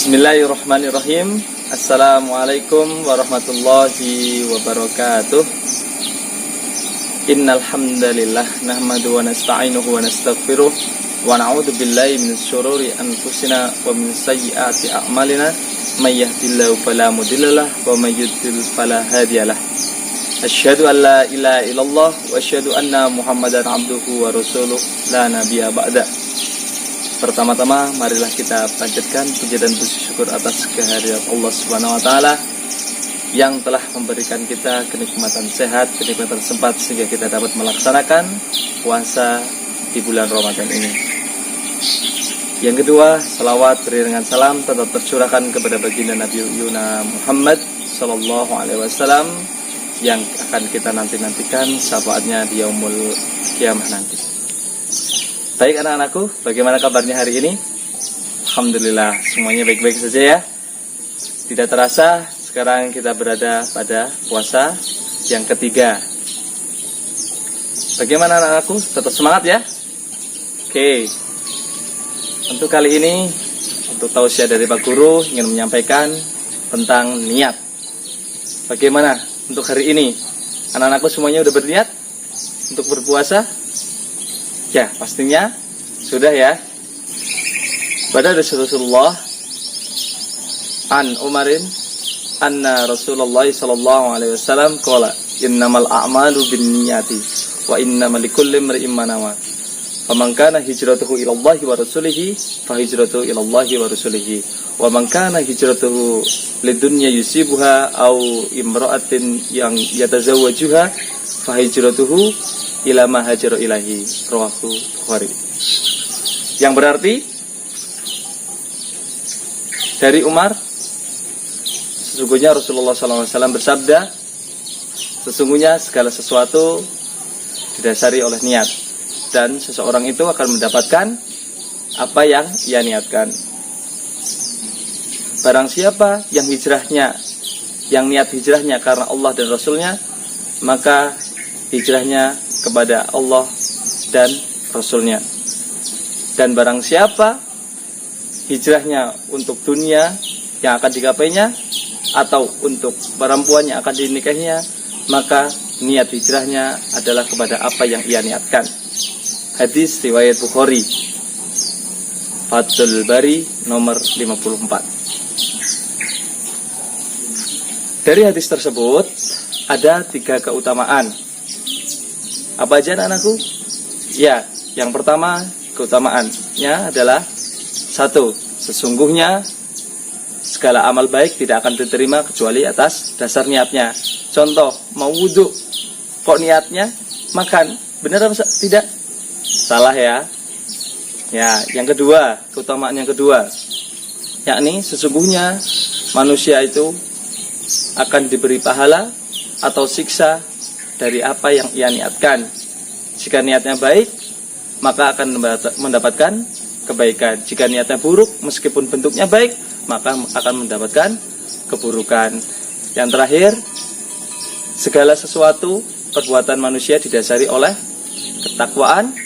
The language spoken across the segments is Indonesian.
Bismillahirrahmanirrahim. Assalamualaikum warahmatullahi wabarakatuh. Innal hamdalillah nahmaduhu wa nasta'inuhu wa nastaghfiruh wa na'udzu billahi min syururi anfusina wa min sayyiati a'malina may yahdihillahu fala mudhillalah wa may yudhlil fala hadiyalah. Asyhadu an la ilaha illallah wa asyhadu anna Muhammadan abduhu wa rasuluh la nabiyya ba'da. Pertama-tama marilah kita panjatkan puji dan puji syukur atas kehadirat Allah Subhanahu wa taala yang telah memberikan kita kenikmatan sehat, kenikmatan sempat sehingga kita dapat melaksanakan puasa di bulan Ramadan ini. Yang kedua, salawat beriringan salam tetap tercurahkan kepada baginda Nabi Yuna Muhammad sallallahu alaihi wasallam yang akan kita nantikan syafaatnya di yaumul kiamah nanti. Baik anak-anakku, bagaimana kabarnya hari ini? Alhamdulillah, semuanya baik-baik saja ya. Tidak terasa, sekarang kita berada pada puasa yang ketiga. Bagaimana anak-anakku? Tetap semangat ya? Oke. Untuk kali ini, untuk tausiah dari Pak Guru ingin menyampaikan tentang niat. Bagaimana untuk hari ini? Anak-anakku semuanya udah berniat untuk berpuasa? Ya, pastinya sudah ya. Pada Rasulullah an Umarin anna Rasulullah sallallahu alaihi wasallam qala innamal a'malu binniyati wa innamal likulli imrin ma nawa. Faman kana hijratuhu ila Allah wa rasulihi fa hijratuhu ila Allah wa rasulihi. Wa man kana hijratuhu lidunya yusibuha aw imra'atin yang yatazawwajuha fa hijratuhu ila ma hajara ilahi, rawahu Bukhari. Yang berarti dari Umar, sesungguhnya Rasulullah SAW bersabda, sesungguhnya segala sesuatu didasari oleh niat, dan seseorang itu akan mendapatkan apa yang ia niatkan. Barang siapa yang hijrahnya, yang niat hijrahnya karena Allah dan Rasulnya, maka hijrahnya kepada Allah dan Rasulnya. Dan barang siapa hijrahnya untuk dunia yang akan digapainya atau untuk perempuan yang akan dinikahinya, maka niat hijrahnya adalah kepada apa yang ia niatkan. Hadis riwayat Bukhari, Fathul Bari nomor 54. Dari hadis tersebut ada 3 keutamaan. Apa aja anak-anakku? Ya, yang pertama keutamaannya adalah 1. Sesungguhnya segala amal baik tidak akan diterima kecuali atas dasar niatnya. Contoh, mau wudhu, kok niatnya makan? Benar apa tidak? Salah ya. Ya, yang kedua, keutamaan yang kedua, yakni sesungguhnya manusia itu akan diberi pahala atau siksa dari apa yang ia niatkan. Jika niatnya baik, maka akan mendapatkan kebaikan. Jika niatnya buruk, meskipun bentuknya baik, maka akan mendapatkan keburukan. Yang terakhir, segala sesuatu perbuatan manusia didasari oleh ketakwaan,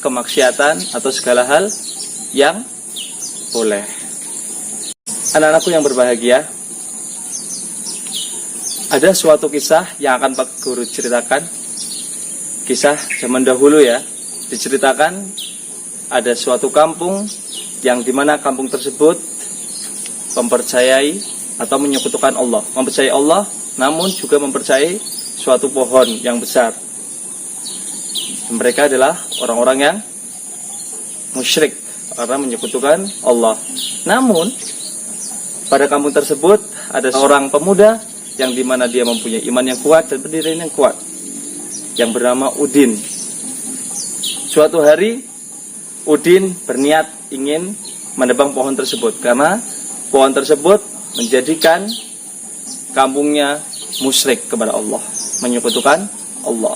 kemaksiatan, atau segala hal yang boleh. Anak-anakku yang berbahagia, ada suatu kisah yang akan Pak Guru ceritakan. Kisah zaman dahulu ya. Diceritakan ada suatu kampung yang dimana kampung tersebut mempercayai atau menyekutukan Allah. Mempercayai Allah namun juga mempercayai suatu pohon yang besar. Mereka adalah orang-orang yang musyrik karena menyekutukan Allah. Namun pada kampung tersebut ada seorang pemuda yang dimana dia mempunyai iman yang kuat dan pendirian yang kuat, yang bernama Udin. Suatu hari Udin berniat ingin menebang pohon tersebut karena pohon tersebut menjadikan kampungnya musyrik kepada Allah, menyekutukan Allah.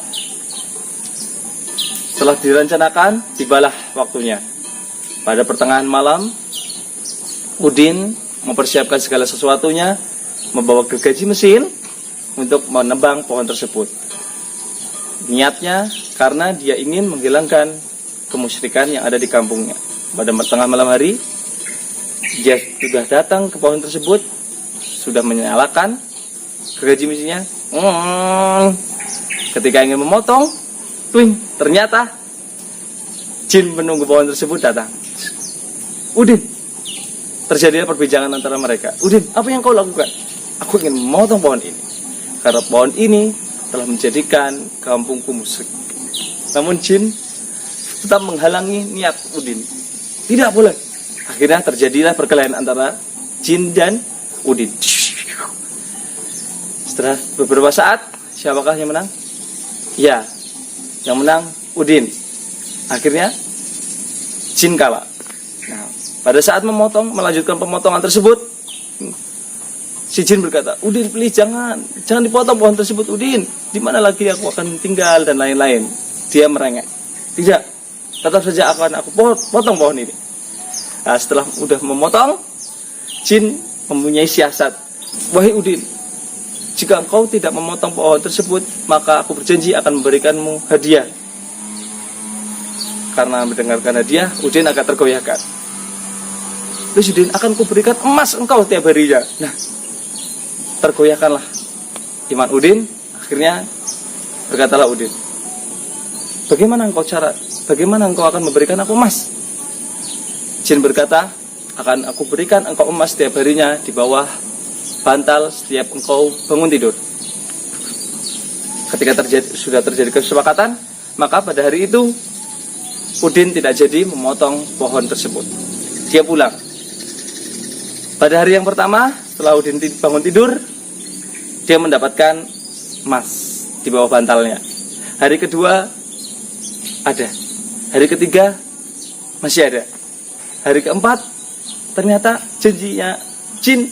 Setelah direncanakan, tibalah waktunya. Pada pertengahan malam, Udin mempersiapkan segala sesuatunya, membawa gergaji mesin untuk menebang pohon tersebut. Niatnya karena dia ingin menghilangkan kemusyrikan yang ada di kampungnya. Pada tengah malam hari, Dia sudah datang ke pohon tersebut, sudah menyalakan gergaji mesinnya. Ketika ingin memotong, ternyata jin penunggu pohon tersebut datang. Udin, terjadilah perbincangan antara mereka. Udin, apa yang kau lakukan? Aku ingin memotong pohon ini, karena pohon ini telah menjadikan kampungku musyrik. Namun jin tetap menghalangi niat Udin. Tidak boleh. Akhirnya terjadilah perkelahian antara jin dan Udin. Setelah beberapa saat, siapakah yang menang? Ya, yang menang Udin. Akhirnya jin kalah. Nah, pada saat melanjutkan pemotongan tersebut, si jin berkata, Udin, please jangan dipotong pohon tersebut, Udin. Di mana lagi aku akan tinggal dan lain-lain. Dia merengek. Tidak, tetap saja akan aku potong pohon ini. Nah, setelah udah memotong, jin mempunyai siasat. Wahai Udin, jika engkau tidak memotong pohon tersebut, maka aku berjanji akan memberikanmu hadiah. Karena mendengarkan hadiah, Udin agak tergoyahkan. Terus Udin, akan kuberikan emas engkau tiap harinya. Nah, tergoyahkanlah iman Udin. Akhirnya berkatalah Udin, bagaimana engkau akan memberikan aku emas? Jin berkata, akan aku berikan engkau emas setiap harinya di bawah bantal setiap engkau bangun tidur. Ketika sudah terjadi kesepakatan, maka pada hari itu Udin tidak jadi memotong pohon tersebut. Dia pulang. Pada hari yang pertama, setelah Udin bangun tidur, dia mendapatkan emas di bawah bantalnya. Hari kedua ada. Hari ketiga masih ada. Hari keempat ternyata janjinya jin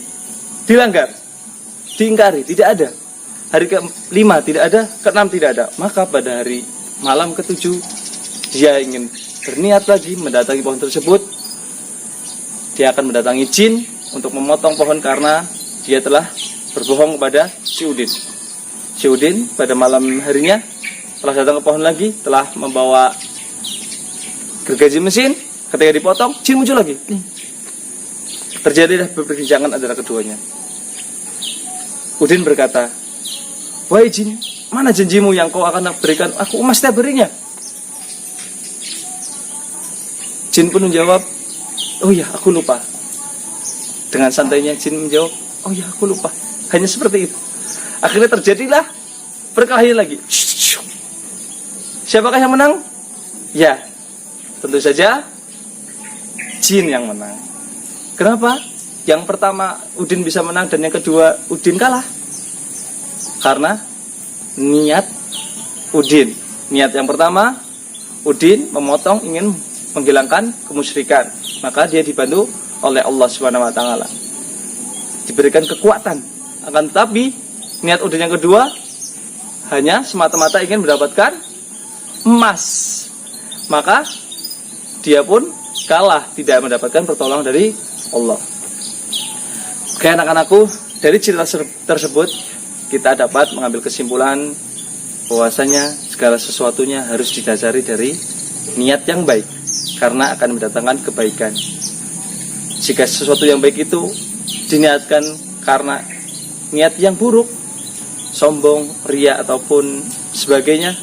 dilanggar, diingkari, tidak ada. Hari kelima tidak ada, keenam tidak ada. Maka pada hari malam ketujuh, dia ingin berniat lagi mendatangi pohon tersebut. Dia akan mendatangi jin untuk memotong pohon karena dia telah berbohong kepada si Udin. Si Udin pada malam harinya telah datang ke pohon lagi, telah membawa gergaji mesin. Ketika dipotong, jin muncul lagi. Terjadilah perbincangan antara keduanya. Udin berkata, wahai jin, mana janjimu yang kau akan berikan aku emas setiap harinya? Jin pun menjawab, oh ya, aku lupa. Dengan santainya jin menjawab, oh ya, aku lupa. Hanya seperti itu. Akhirnya terjadilah perkelahian lagi. Siapakah yang menang? Ya, tentu saja jin yang menang. Kenapa? Yang pertama Udin bisa menang dan yang kedua Udin kalah. Karena niat Udin. Niat yang pertama, Udin memotong ingin menghilangkan kemusyrikan. Maka dia dibantu oleh Allah Subhanahu wa taala. Diberikan kekuatan. Akan tetapi niat Udin yang kedua hanya semata-mata ingin mendapatkan emas. Maka dia pun kalah, tidak mendapatkan pertolongan dari Allah. Oke anak-anakku, dari cerita tersebut kita dapat mengambil kesimpulan bahwasanya segala sesuatunya harus didasari dari niat yang baik, karena akan mendatangkan kebaikan. Jika sesuatu yang baik itu diniatkan karena niat yang buruk, sombong, ria ataupun sebagainya,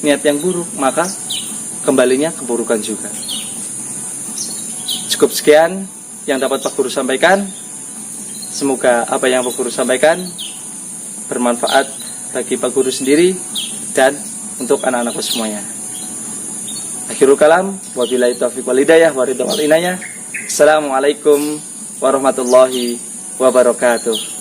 niat yang buruk, maka kembalinya keburukan juga. Cukup sekian yang dapat Pak Guru sampaikan. Semoga apa yang Pak Guru sampaikan bermanfaat bagi Pak Guru sendiri dan untuk anak-anakku semuanya. Akhirul kalam, wabillahi taufiq wal hidayah, waridha wal inayah. Assalamualaikum warahmatullahi wabarakatuh.